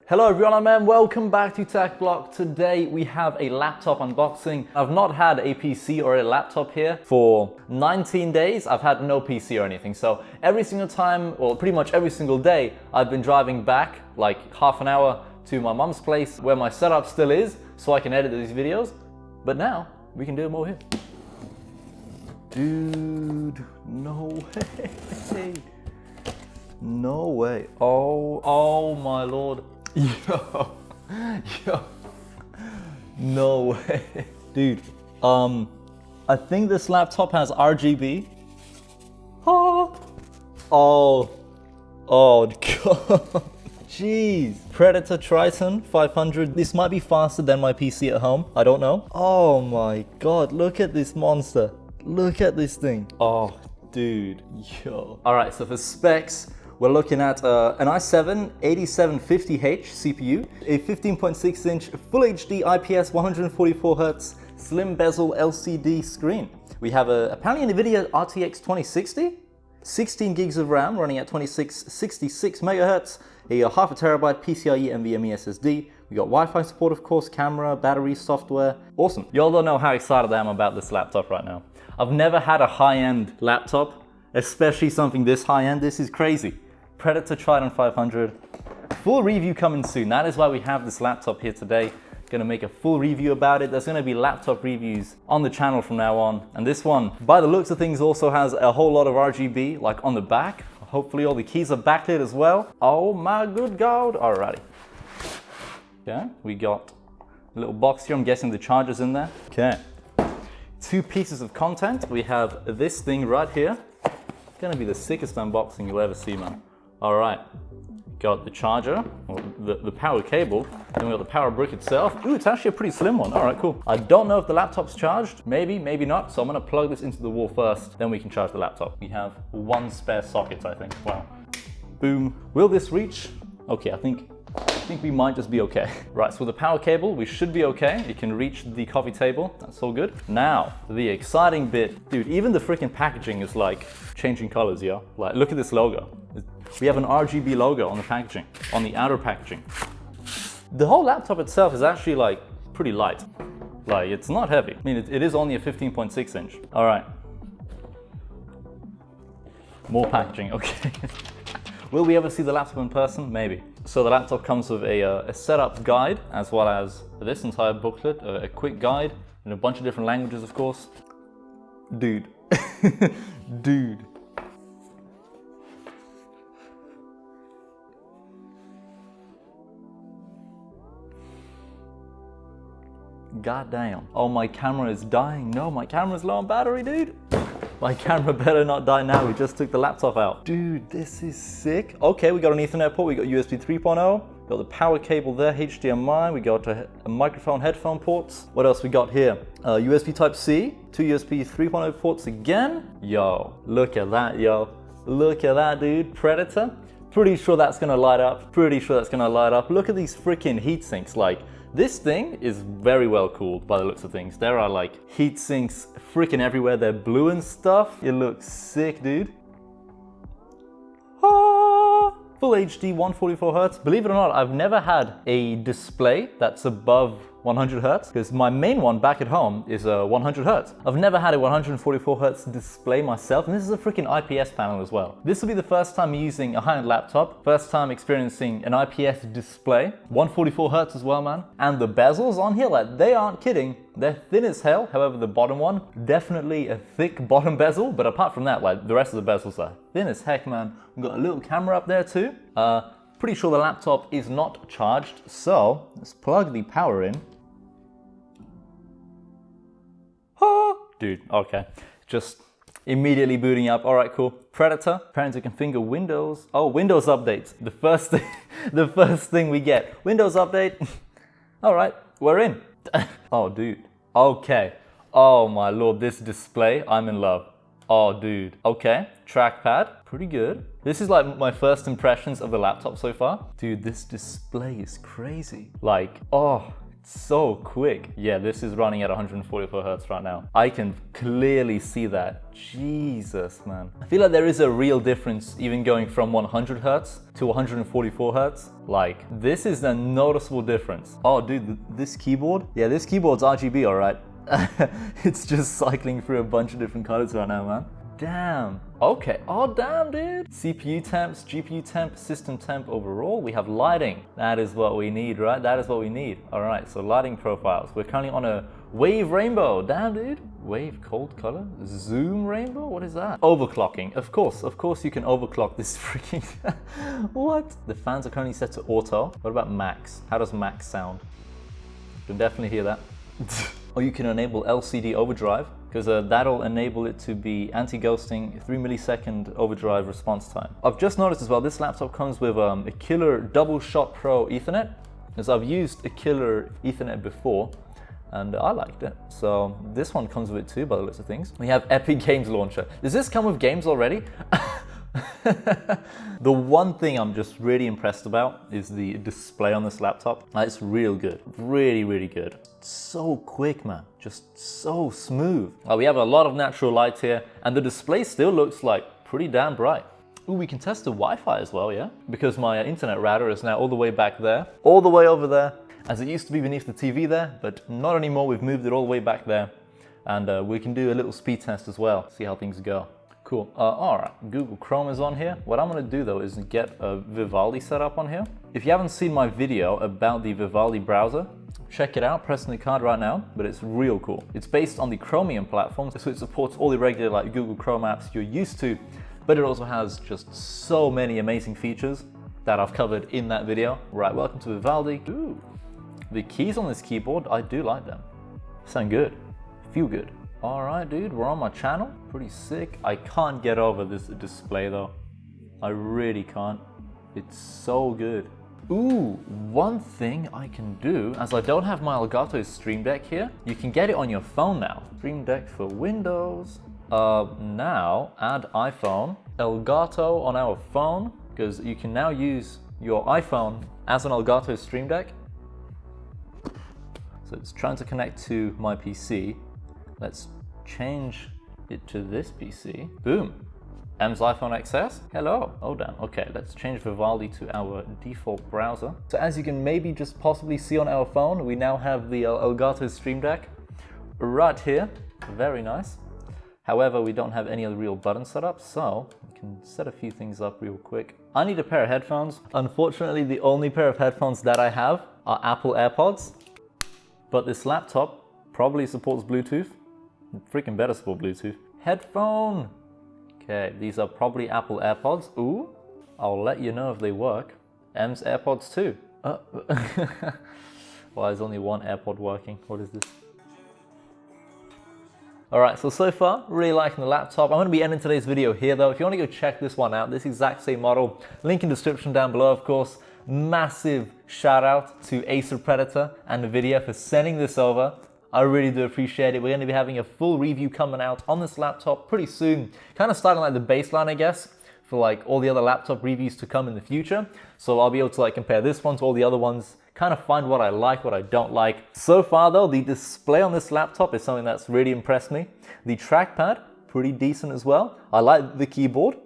Hello everyone, and welcome back to TechBlock. Today we have a laptop unboxing. I've not had a PC or a laptop here for 19 days. I've had no PC or anything. So every single time, or pretty much every single day, I've been driving back like half an hour to my mum's place where my setup still is so I can edit these videos. But now we can do it more here. Dude, no way. No way. Oh my lord. Yo, no way. Dude, I think this laptop has RGB. Oh, God. Jeez. Predator Triton 500. This might be faster than my PC at home. I don't know. Oh my God, look at this monster. Look at this thing. Oh, dude, yo. All right, so for specs, we're looking at an i7 8750H CPU, a 15.6-inch Full HD IPS 144Hz slim bezel LCD screen. We have apparently an NVIDIA RTX 2060, 16 gigs of RAM running at 2666 MHz, a half a terabyte PCIe NVMe SSD. We got Wi-Fi support, of course, camera, battery, software. Awesome. Y'all don't know how excited I am about this laptop right now. I've never had a high-end laptop, especially something this high-end. This is crazy. Predator Triton 500. Full review coming soon. That is why we have this laptop here today. Gonna make a full review about it. There's gonna be laptop reviews on the channel from now on. And this one, by the looks of things, also has a whole lot of RGB, like on the back. Hopefully all the keys are backlit as well. Oh my good God. Alrighty. Okay, we got a little box here. I'm guessing the charger's in there. Okay. Two pieces of content. We have this thing right here. Gonna be the sickest unboxing you'll ever see, man. All right, got the charger, or the power cable, then we got the power brick itself. Ooh, it's actually a pretty slim one. All right, cool. I don't know if the laptop's charged, maybe not. So I'm gonna plug this into the wall first, then we can charge the laptop. We have one spare socket, I think. Wow. Boom. Will this reach? Okay, I think we might just be okay. Right, so with the power cable, we should be okay. It can reach the coffee table. That's all good. Now, the exciting bit. Dude, even the freaking packaging is like changing colors, yo. Like, look at this logo. We have an RGB logo on the packaging, on the outer packaging. The whole laptop itself is actually like pretty light. Like, it's not heavy. I mean, it is only a 15.6 inch. All right. More packaging, okay. Will we ever see the laptop in person? Maybe. So the laptop comes with a setup guide, as well as this entire booklet, a quick guide, in a bunch of different languages, of course. Dude. Dude. God damn. Oh, my camera is dying. No, my camera's low on battery, dude. My camera better not die now. We just took the laptop out. Dude, this is sick. Okay, we got an Ethernet port. We got USB 3.0. Got the power cable there, HDMI. We got a microphone, headphone ports. What else we got here? USB Type-C, two USB 3.0 ports again. Yo, look at that, yo. Look at that, dude. Predator. Pretty sure that's gonna light up. Pretty sure that's gonna light up. Look at these freaking heat sinks. Like, this thing is very well cooled by the looks of things. There are like heat sinks freaking everywhere. They're blue and stuff. It looks sick, dude. Ah! Full HD 144Hz. Believe it or not, I've never had a display that's above 100Hz, because my main one back at home is 100Hz. I've never had a 144Hz display myself, and this is a freaking IPS panel as well. This will be the first time using a high-end laptop, first time experiencing an IPS display, 144Hz as well, man. And the bezels on here, like, they aren't kidding. They're thin as hell. However, the bottom one, definitely a thick bottom bezel, but apart from that, like, the rest of the bezels are thin as heck, man. We've got a little camera up there too. Pretty sure the laptop is not charged, so let's plug the power in. Dude, okay. Just immediately booting up. All right, cool. Predator. Apparently configure Windows. Oh, Windows updates. The first thing we get. Windows update. All right, we're in. Oh, dude. Okay. Oh my lord, this display, I'm in love. Oh, dude. Okay, trackpad. Pretty good. This is like my first impressions of the laptop so far. Dude, this display is crazy. Like, oh, So quick. Yeah, this is running at 144 Hertz right now. I can clearly see that. Jesus, man. I feel like there is a real difference even going from 100 Hertz to 144 Hertz. Like, this is a noticeable difference. Oh, dude, this keyboard? Yeah, this keyboard's RGB, all right. It's just cycling through a bunch of different colors right now, man. Damn. Okay. Oh, damn, dude. CPU temps, GPU temp, system temp overall. We have lighting. That is what we need, right? That is what we need. All right. So lighting profiles. We're currently on a wave rainbow. Damn, dude. Wave cold color. Zoom rainbow. What is that? Overclocking. Of course you can overclock this freaking. What? The fans are currently set to auto. What about max? How does max sound? You can definitely hear that. Or you can enable LCD overdrive, because that'll enable it to be anti-ghosting 3 millisecond overdrive response time. I've just noticed as well, this laptop comes with a killer double shot pro Ethernet, as I've used a killer Ethernet before, and I liked it. So this one comes with it too, by the looks of things. We have Epic Games Launcher. Does this come with games already? The one thing I'm just really impressed about is the display on this laptop. It's real good, really good. So quick, man, just so smooth. We have a lot of natural light here, and the display still looks like pretty damn bright. Ooh, we can test the Wi-Fi as well, yeah? Because my internet router is now all the way back there, all the way over there, as it used to be beneath the TV there, but not anymore. We've moved it all the way back there, and we can do a little speed test as well, see how things go. Cool. All right, Google Chrome is on here. What I'm gonna do though is get a Vivaldi set up on here. If you haven't seen my video about the Vivaldi browser, check it out, pressing the card right now, but it's real cool. It's based on the Chromium platform, so it supports all the regular like Google Chrome apps you're used to, but it also has just so many amazing features that I've covered in that video. Right, welcome to Vivaldi. Ooh, the keys on this keyboard, I do like them. Sound good, feel good. All right, dude, we're on my channel. Pretty sick. I can't get over this display though. I really can't. It's so good. Ooh, one thing I can do, as I don't have my Elgato Stream Deck here, you can get it on your phone now. Stream Deck for Windows. Now add iPhone, Elgato on our phone, because you can now use your iPhone as an Elgato Stream Deck. So it's trying to connect to my PC. Let's change it to this PC. Boom. M's iPhone XS. Hello. Oh damn. Okay, let's change Vivaldi to our default browser. So as you can maybe just possibly see on our phone, we now have the Elgato Stream Deck right here. Very nice. However, we don't have any other real buttons set up, so we can set a few things up real quick. I need a pair of headphones. Unfortunately, the only pair of headphones that I have are Apple AirPods, but this laptop probably supports Bluetooth. Freaking better support Bluetooth. Headphone. Okay, these are probably Apple AirPods. Ooh, I'll let you know if they work. M's AirPods too. Why is only one AirPod working? What is this? All right, so far, really liking the laptop. I'm gonna be ending today's video here though. If you wanna go check this one out, this exact same model, link in the description down below, of course. Massive shout out to Acer Predator and NVIDIA for sending this over. I really do appreciate it. We're going to be having a full review coming out on this laptop pretty soon. Kind of starting like the baseline, I guess, for like all the other laptop reviews to come in the future. So I'll be able to like compare this one to all the other ones, kind of find what I like, what I don't like. So far though, the display on this laptop is something that's really impressed me. The trackpad, pretty decent as well. I like the keyboard.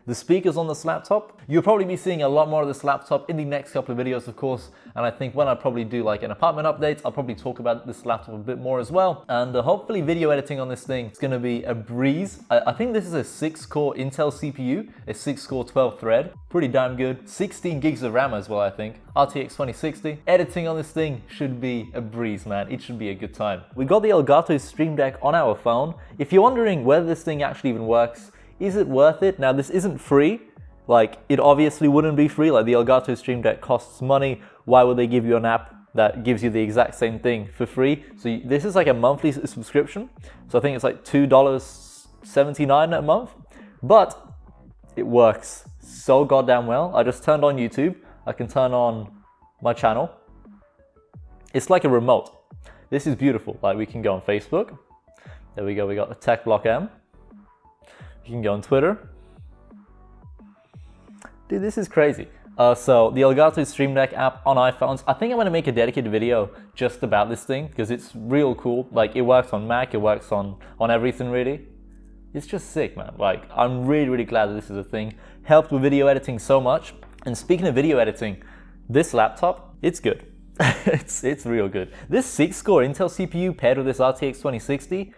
The speakers on this laptop, you'll probably be seeing a lot more of this laptop in the next couple of videos, of course. And I think when I probably do like an apartment update, I'll probably talk about this laptop a bit more as well. And hopefully video editing on this thing is gonna be a breeze. I think this is a 6-core Intel CPU, a 6-core 12-thread. Pretty damn good. 16 gigs of RAM as well, I think. RTX 2060. Editing on this thing should be a breeze, man. It should be a good time. We got the Elgato Stream Deck on our phone. If you're wondering whether this thing actually even works, is it worth it? Now, this isn't free. Like, it obviously wouldn't be free. Like, the Elgato Stream Deck costs money. Why would they give you an app that gives you the exact same thing for free? So this is like a monthly subscription. So I think it's like $2.79 a month. But it works so goddamn well. I just turned on YouTube. I can turn on my channel. It's like a remote. This is beautiful. Like, we can go on Facebook. There we go. We got the TechBlock M. You can go on Twitter. Dude, this is crazy. So the Elgato Stream Deck app on iPhones, I think I'm going to make a dedicated video just about this thing because it's real cool. Like, it works on Mac, it works on everything really. It's just sick, man. Like, I'm really glad that this is a thing. Helped with video editing so much. And speaking of video editing, this laptop, it's good. it's real good. This 6-core Intel CPU paired with this RTX 2060,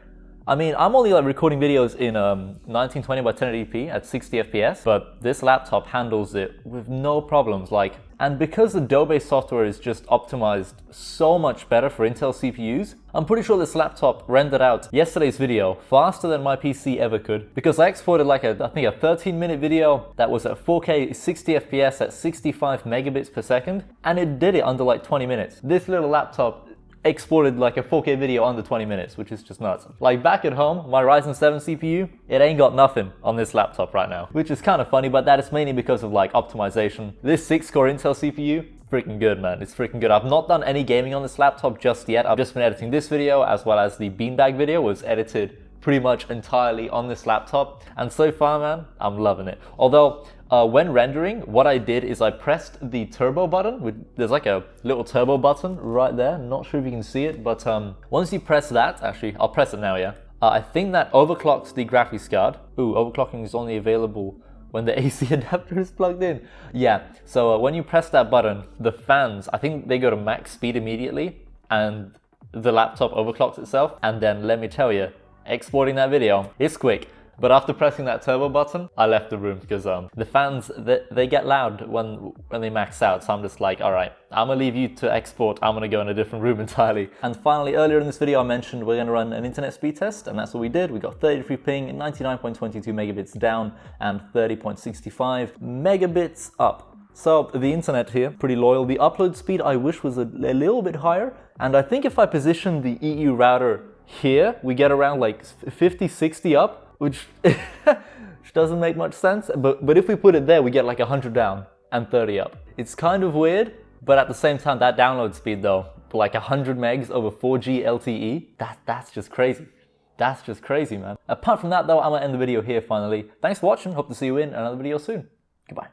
I mean, I'm only like recording videos in 1920 by 1080p at 60 FPS, but this laptop handles it with no problems. Like, and because the Adobe software is just optimized so much better for Intel CPUs, I'm pretty sure this laptop rendered out yesterday's video faster than my PC ever could, because I exported like I think a 13-minute video that was at 4K 60 FPS at 65 megabits per second, and it did it under like 20 minutes. This little laptop exported like a 4K video under 20 minutes, which is just nuts. Like, back at home, my Ryzen 7 CPU, it ain't got nothing on this laptop right now, which is kind of funny, but that is mainly because of like optimization. This 6-core Intel CPU, freaking good, man. It's freaking good. I've not done any gaming on this laptop just yet. I've just been editing this video, as well as the beanbag video was edited pretty much entirely on this laptop, and so far, man, I'm loving it. Although when rendering, what I did is I pressed the turbo button. There's like a little turbo button right there. Not sure if you can see it, but once you press that, actually I'll press it now, yeah, I think that overclocks the graphics card. Ooh, overclocking is only available when the AC adapter is plugged in. Yeah, so when you press that button, the fans, I think they go to max speed immediately, and the laptop overclocks itself. And then let me tell you, exporting that video, it's quick. But after pressing that turbo button, I left the room because the fans, they get loud when they max out. So I'm just like, all right, I'm gonna leave you to export. I'm gonna go in a different room entirely. And finally, earlier in this video, I mentioned we're gonna run an internet speed test, and that's what we did. We got 33 ping, 99.22 megabits down, and 30.65 megabits up. So the internet here, pretty loyal. The upload speed I wish was a little bit higher. And I think if I position the EU router here, we get around like 50, 60 up, which doesn't make much sense. But if we put it there, we get like 100 down and 30 up. It's kind of weird, but at the same time, that download speed though, for like 100 megs over 4G LTE, that's just crazy. That's just crazy, man. Apart from that though, I'm gonna end the video here finally. Thanks for watching. Hope to see you in another video soon. Goodbye.